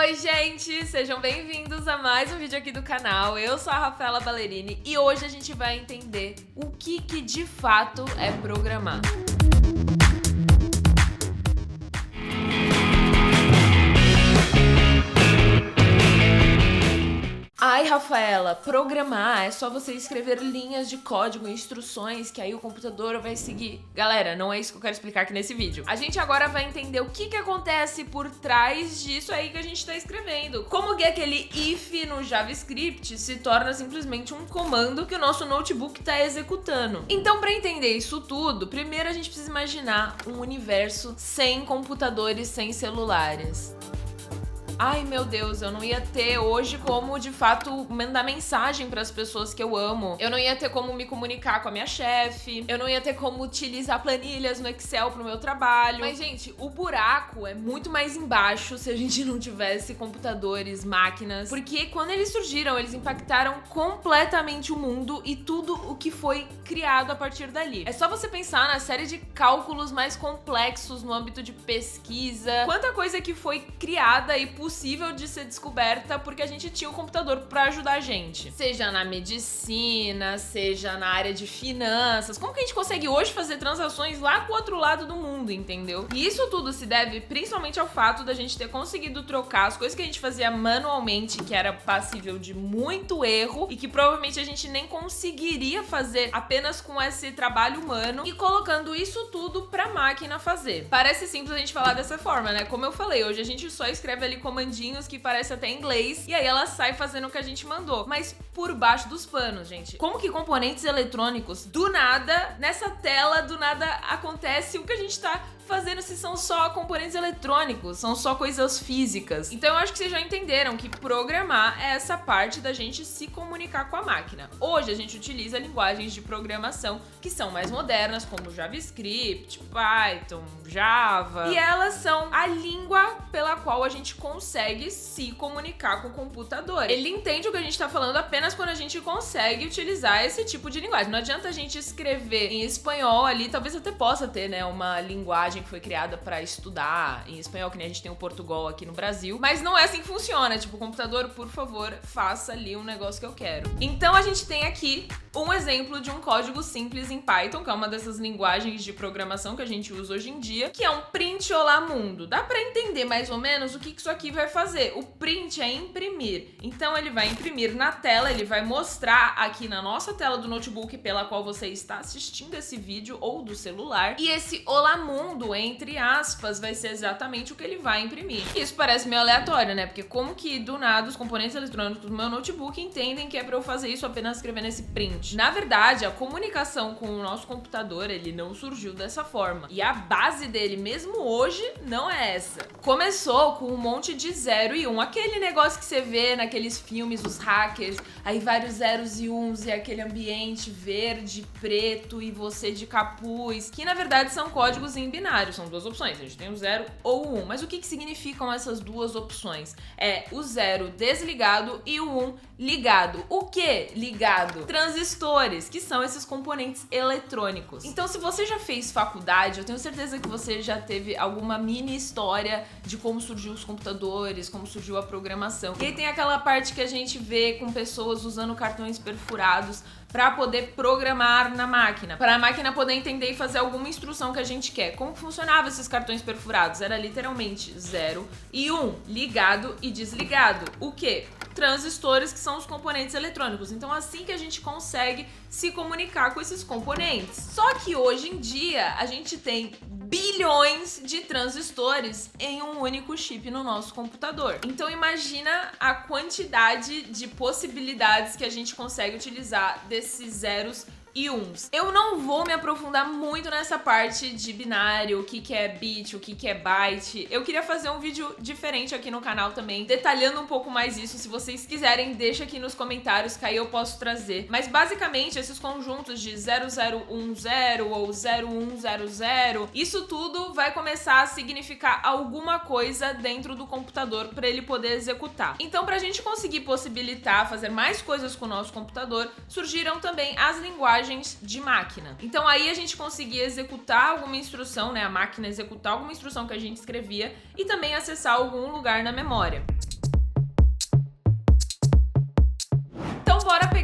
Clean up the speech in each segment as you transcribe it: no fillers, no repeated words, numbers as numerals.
Oi, gente! Sejam bem-vindos a mais um vídeo aqui do canal. Eu sou a Rafaela Ballerini e hoje a gente vai entender o que de fato é programar. Ai, Rafaela, programar é só você escrever linhas de código, instruções que aí o computador vai seguir. Galera, não é isso que eu quero explicar aqui nesse vídeo. A gente agora vai entender o que acontece por trás disso aí que a gente tá escrevendo. Como que aquele if no JavaScript se torna simplesmente um comando que o nosso notebook tá executando. Então, para entender isso tudo, primeiro a gente precisa imaginar um universo sem computadores, sem celulares. Ai, meu Deus, eu não ia ter hoje como, de fato, mandar mensagem pras pessoas que eu amo. Eu não ia ter como me comunicar com a minha chefe. Eu não ia ter como utilizar planilhas no Excel pro meu trabalho. Mas, gente, o buraco é muito mais embaixo se a gente não tivesse computadores, máquinas. Porque quando eles surgiram, eles impactaram completamente o mundo e tudo o que foi criado a partir dali. É só você pensar na série de cálculos mais complexos no âmbito de pesquisa. Quanta coisa que foi criada e possível de ser descoberta porque a gente tinha o computador para ajudar a gente. Seja na medicina, seja na área de finanças. Como que a gente consegue hoje fazer transações lá pro outro lado do mundo, entendeu? E isso tudo se deve principalmente ao fato da gente ter conseguido trocar as coisas que a gente fazia manualmente, que era passível de muito erro e que provavelmente a gente nem conseguiria fazer apenas com esse trabalho humano, e colocando isso tudo pra máquina fazer. Parece simples a gente falar dessa forma, né? Como eu falei, hoje a gente só escreve ali comandinhos que parece até inglês e aí ela sai fazendo o que a gente mandou. Mas por baixo dos panos, gente, como que componentes eletrônicos, do nada, nessa tela, do nada acontece o que a gente tá fazendo se são só componentes eletrônicos, são só coisas físicas. Então eu acho que vocês já entenderam que programar é essa parte da gente se comunicar com a máquina. Hoje a gente utiliza linguagens de programação que são mais modernas, como JavaScript, Python, Java, e elas são a língua pela qual a gente consegue se comunicar com o computador. Ele entende o que a gente tá falando apenas quando a gente consegue utilizar esse tipo de linguagem. Não adianta a gente escrever em espanhol ali, talvez até possa ter, né, uma linguagem que foi criada pra estudar em espanhol, que nem a gente tem o Portugal aqui no Brasil, mas não é assim que funciona. Tipo, computador, por favor, faça ali um negócio que eu quero. Então a gente tem aqui um exemplo de um código simples em Python, que é uma dessas linguagens de programação que a gente usa hoje em dia, que é um print olá mundo. Dá pra entender mais ou menos o que isso aqui vai fazer. O print é imprimir. Então ele vai imprimir na tela, ele vai mostrar aqui na nossa tela do notebook pela qual você está assistindo esse vídeo ou do celular. E esse olá mundo, entre aspas, vai ser exatamente o que ele vai imprimir. Isso parece meio aleatório, né? Porque como que do nada os componentes eletrônicos do meu notebook entendem que é pra eu fazer isso apenas escrevendo esse print? Na verdade, a comunicação com o nosso computador, ele não surgiu dessa forma. E a base dele, mesmo hoje, não é essa. Começou com um monte de 0 e 1. Aquele negócio que você vê naqueles filmes, os hackers, aí vários zeros e uns e aquele ambiente verde, preto e você de capuz, que na verdade são códigos em binário, são duas opções. A gente tem o 0 ou o 1. Mas o que significam essas duas opções? É o 0 desligado e o 1 ligado. O que ligado? Transistores, que são esses componentes eletrônicos. Então, se você já fez faculdade, eu tenho certeza que você já teve alguma mini história de como surgiu os computadores, como surgiu a programação. E aí tem aquela parte que a gente vê com pessoas usando cartões perfurados para poder programar na máquina, para a máquina poder entender e fazer alguma instrução que a gente quer. Como funcionavam esses cartões perfurados? Era literalmente 0 e 1, ligado e desligado. O quê? Transistores, que são os componentes eletrônicos. Então, assim que a gente consegue se comunicar com esses componentes. Só que hoje em dia a gente tem bilhões de transistores em um único chip no nosso computador. Então imagina a quantidade de possibilidades que a gente consegue utilizar desses zeros e uns. Eu não vou me aprofundar muito nessa parte de binário, o que é bit, o que é byte. Eu queria fazer um vídeo diferente aqui no canal também, detalhando um pouco mais isso. Se vocês quiserem, deixa aqui nos comentários, que aí eu posso trazer. Mas basicamente, esses conjuntos de 0010 ou 0100, isso tudo vai começar a significar alguma coisa dentro do computador para ele poder executar. Então, pra gente conseguir possibilitar fazer mais coisas com o nosso computador, surgiram também as linguagens de máquina. Então aí a gente conseguia executar alguma instrução, né, a máquina executar alguma instrução que a gente escrevia e também acessar algum lugar na memória.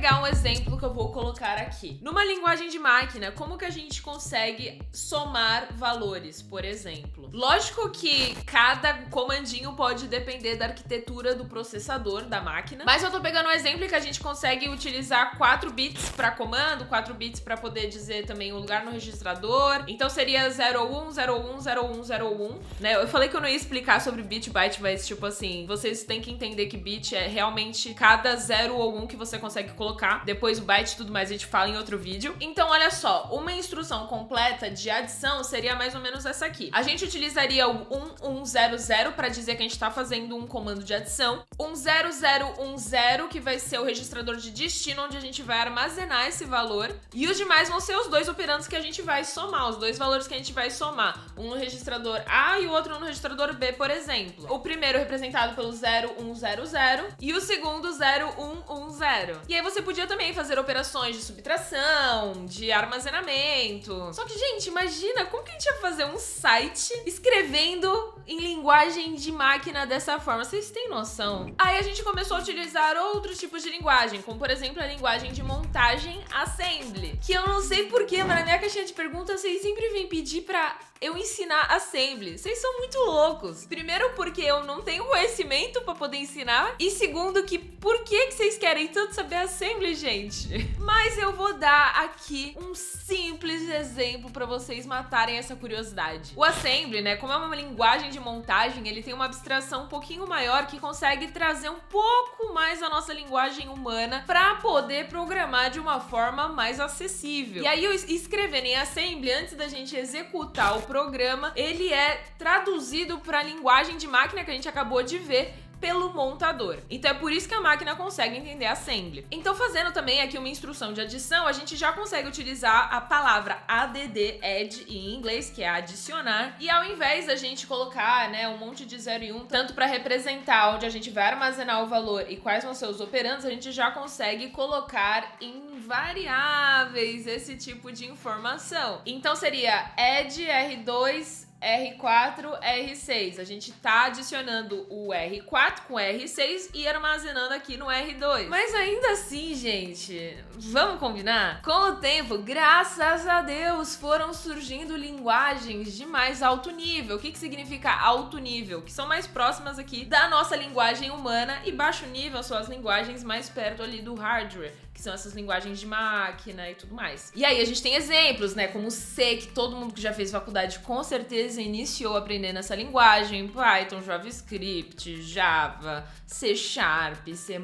pegar um exemplo que eu vou colocar aqui. Numa linguagem de máquina, como que a gente consegue somar valores, por exemplo? Lógico que cada comandinho pode depender da arquitetura do processador da máquina, mas eu tô pegando um exemplo que a gente consegue utilizar 4 bits para comando, 4 bits para poder dizer também o lugar no registrador. Então seria 01, 01, 01, 01, né? Eu falei que eu não ia explicar sobre bit byte, mas tipo assim, vocês têm que entender que bit é realmente cada 0 ou 1 que você consegue colocar. Depois o byte e tudo mais a gente fala em outro vídeo. Então olha só, uma instrução completa de adição seria mais ou menos essa aqui. A gente utilizaria o 1100 para dizer que a gente tá fazendo um comando de adição, 10010 que vai ser o registrador de destino onde a gente vai armazenar esse valor, e os demais vão ser os dois operandos que a gente vai somar, os dois valores que a gente vai somar, um no registrador A e o outro no registrador B, por exemplo. O primeiro representado pelo 0100 e o segundo 0110. E aí você podia também fazer operações de subtração, de armazenamento. Só que, gente, imagina como que a gente ia fazer um site escrevendo em linguagem de máquina dessa forma. Vocês têm noção? Aí a gente começou a utilizar outros tipos de linguagem, como por exemplo a linguagem de montagem assembly, que eu não sei porquê, mas na minha caixinha de perguntas vocês sempre vêm pedir pra eu ensinar assembly. Vocês são muito loucos. Primeiro porque eu não tenho conhecimento pra poder ensinar, e segundo que por que vocês querem tanto saber assembly, gente? Mas eu vou dar aqui um simples exemplo pra vocês matarem essa curiosidade. O assembly, né, como é uma linguagem de montagem, ele tem uma abstração um pouquinho maior que consegue trazer um pouco mais a nossa linguagem humana pra poder programar de uma forma mais acessível. E aí, escrevendo em assembly, antes da gente executar o programa, ele é traduzido para a linguagem de máquina que a gente acabou de ver pelo montador. Então é por isso que a máquina consegue entender assembly. Então, fazendo também aqui uma instrução de adição, a gente já consegue utilizar a palavra add em inglês, que é adicionar, e ao invés da gente colocar, né, um monte de 0 e 1, tanto para representar onde a gente vai armazenar o valor e quais vão ser os operandos, a gente já consegue colocar em variáveis esse tipo de informação. Então seria add R2 R4, R6. A gente tá adicionando o R4 com o R6 e armazenando aqui no R2. Mas ainda assim, gente, vamos combinar? Com o tempo, graças a Deus, foram surgindo linguagens de mais alto nível. O que significa alto nível? Que são mais próximas aqui da nossa linguagem humana, e baixo nível são as linguagens mais perto ali do hardware, que são essas linguagens de máquina e tudo mais. E aí a gente tem exemplos, né, como C, que todo mundo que já fez faculdade com certeza iniciou aprendendo essa linguagem, Python, JavaScript, Java, C#, C++,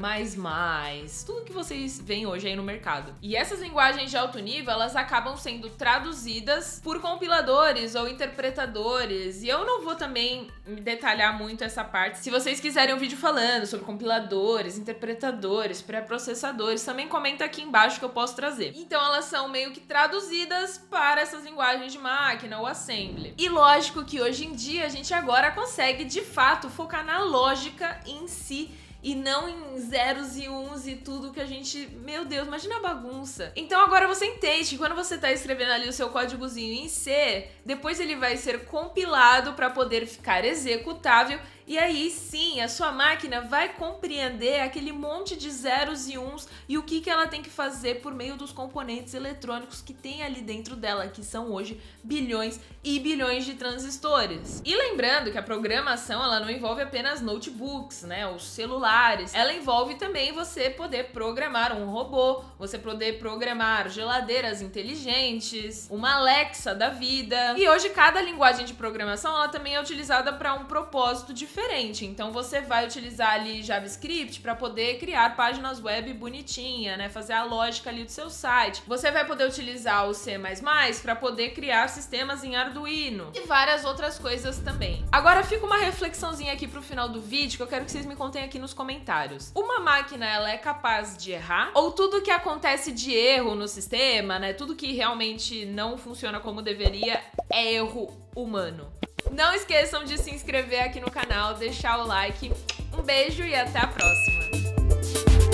tudo que vocês veem hoje aí no mercado. E essas linguagens de alto nível, elas acabam sendo traduzidas por compiladores ou interpretadores, e eu não vou também me detalhar muito essa parte. Se vocês quiserem um vídeo falando sobre compiladores, interpretadores, pré-processadores, também comenta aqui embaixo que eu posso trazer. Então elas são meio que traduzidas para essas linguagens de máquina, ou assembly. E lógico que hoje em dia a gente agora consegue de fato focar na lógica em si e não em zeros e uns e tudo que a gente... Meu Deus, imagina a bagunça. Então agora você entende que quando você tá escrevendo ali o seu códigozinho em C, depois ele vai ser compilado para poder ficar executável, e aí sim, a sua máquina vai compreender aquele monte de zeros e uns e o que ela tem que fazer por meio dos componentes eletrônicos que tem ali dentro dela, que são hoje bilhões e bilhões de transistores. E lembrando que a programação, ela não envolve apenas notebooks, né, os celulares. Ela envolve também você poder programar um robô, você poder programar geladeiras inteligentes, uma Alexa da vida. E hoje cada linguagem de programação, ela também é utilizada para um propósito diferente. Então você vai utilizar ali JavaScript para poder criar páginas web bonitinha, né, fazer a lógica ali do seu site. Você vai poder utilizar o C++ para poder criar sistemas em Arduino e várias outras coisas também. Agora fica uma reflexãozinha aqui pro final do vídeo que eu quero que vocês me contem aqui nos comentários. Uma máquina, ela é capaz de errar? Ou tudo que acontece de erro no sistema, né, tudo que realmente não funciona como deveria é erro humano? Não esqueçam de se inscrever aqui no canal, deixar o like. Um beijo e até a próxima!